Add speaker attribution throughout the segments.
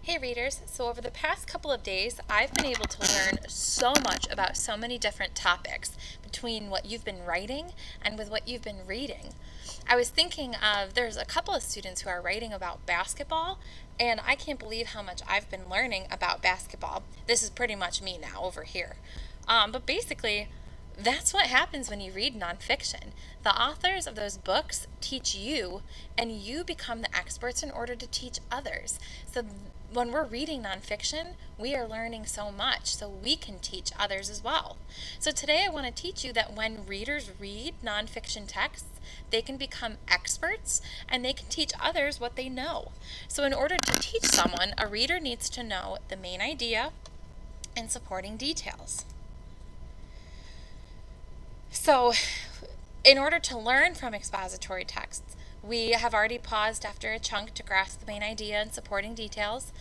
Speaker 1: Hey readers, so over the past couple of days, I've been able to learn so much about so many different topics between what you've been writing and with what you've been reading. I was thinking of, there's a couple of students who are writing about basketball, and I can't believe how much I've been learning about basketball. This is pretty much me now over here. But basically, that's what happens when you read nonfiction. The authors of those books teach you, and you become the experts in order to teach others. So when we're reading nonfiction, we are learning so much so we can teach others as well. So today I want to teach you that when readers read nonfiction texts, they can become experts and they can teach others what they know. So in order to teach someone, a reader needs to know the main idea and supporting details. So, in order to learn from expository texts, we have already paused after a chunk to grasp the main idea and supporting details.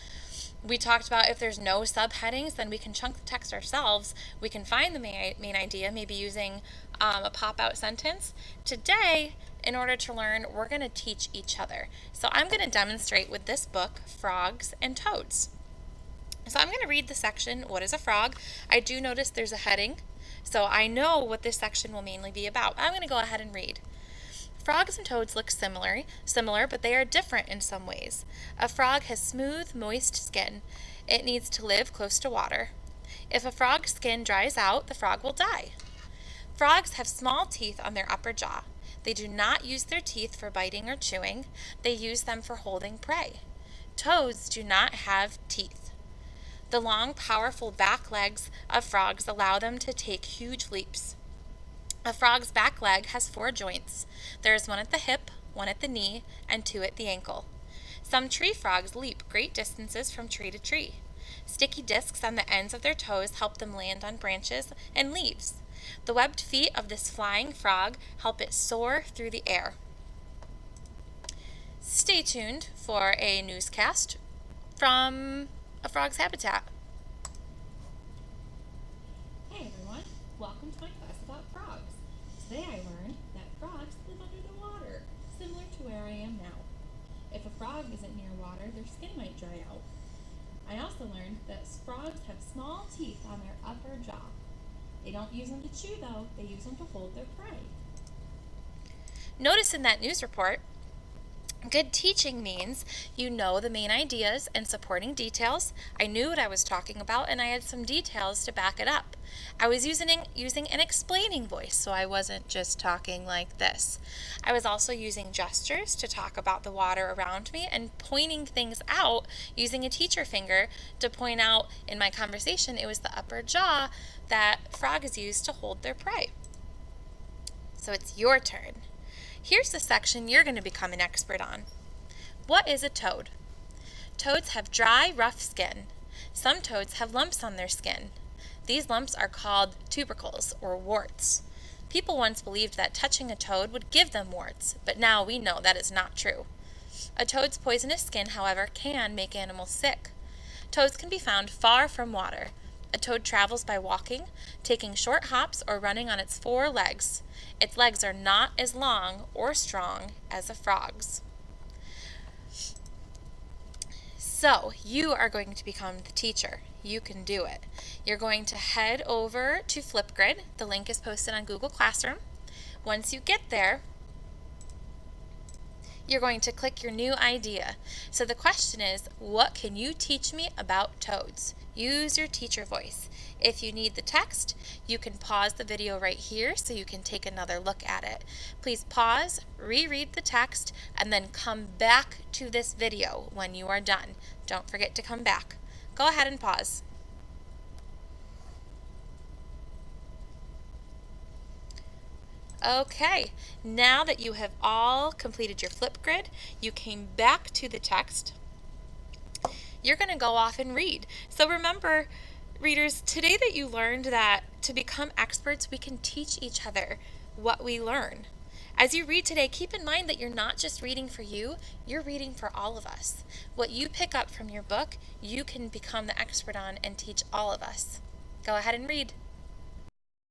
Speaker 1: We talked about if there's no subheadings, then we can chunk the text ourselves. We can find the main idea, maybe using a pop-out sentence. Today, in order to learn, we're going to teach each other. So I'm going to demonstrate with this book, Frogs and Toads. So I'm going to read the section, What is a Frog? I do notice there's a heading, so I know what this section will mainly be about. I'm going to go ahead and read. Frogs and toads look similar, but they are different in some ways. A frog has smooth, moist skin. It needs to live close to water. If a frog's skin dries out, the frog will die. Frogs have small teeth on their upper jaw. They do not use their teeth for biting or chewing. They use them for holding prey. Toads do not have teeth. The long, powerful back legs of frogs allow them to take huge leaps. A frog's back leg has 4 joints. There is one at the hip, one at the knee, and 2 at the ankle. Some tree frogs leap great distances from tree to tree. Sticky discs on the ends of their toes help them land on branches and leaves. The webbed feet of this flying frog help it soar through the air. Stay tuned for a newscast from a frog's habitat.
Speaker 2: Hey everyone, welcome to my class about frogs. Today I learned that frogs live under the water, similar to where I am now. If a frog isn't near water, their skin might dry out. I also learned that frogs have small teeth on their upper jaw. They don't use them to chew though, they use them to hold their prey.
Speaker 1: Notice in that news report, good teaching means you know the main ideas and supporting details. I knew what I was talking about and I had some details to back it up. I was using an explaining voice, so I wasn't just talking like this. I was also using gestures to talk about the water around me and pointing things out using a teacher finger to point out in my conversation it was the upper jaw that frogs use to hold their prey. So it's your turn. Here's the section you're going to become an expert on. What is a toad? Toads have dry, rough skin. Some toads have lumps on their skin. These lumps are called tubercles or warts. People once believed that touching a toad would give them warts, but now we know that is not true. A toad's poisonous skin, however, can make animals sick. Toads can be found far from water. A toad travels by walking, taking short hops, or running on its 4 legs. Its legs are not as long or strong as a frog's. So, you are going to become the teacher. You can do it. You're going to head over to Flipgrid. The link is posted on Google Classroom. Once you get there, you're going to click your new idea. So the question is, what can you teach me about toads? Use your teacher voice. If you need the text, you can pause the video right here so you can take another look at it. Please pause, reread the text, and then come back to this video when you are done. Don't forget to come back. Go ahead and pause. Okay, now that you have all completed your Flipgrid, you came back to the text, you're going to go off and read. So remember, readers, today that you learned that to become experts, we can teach each other what we learn. As you read today, keep in mind that you're not just reading for you, you're reading for all of us. What you pick up from your book, you can become the expert on and teach all of us. Go ahead and read.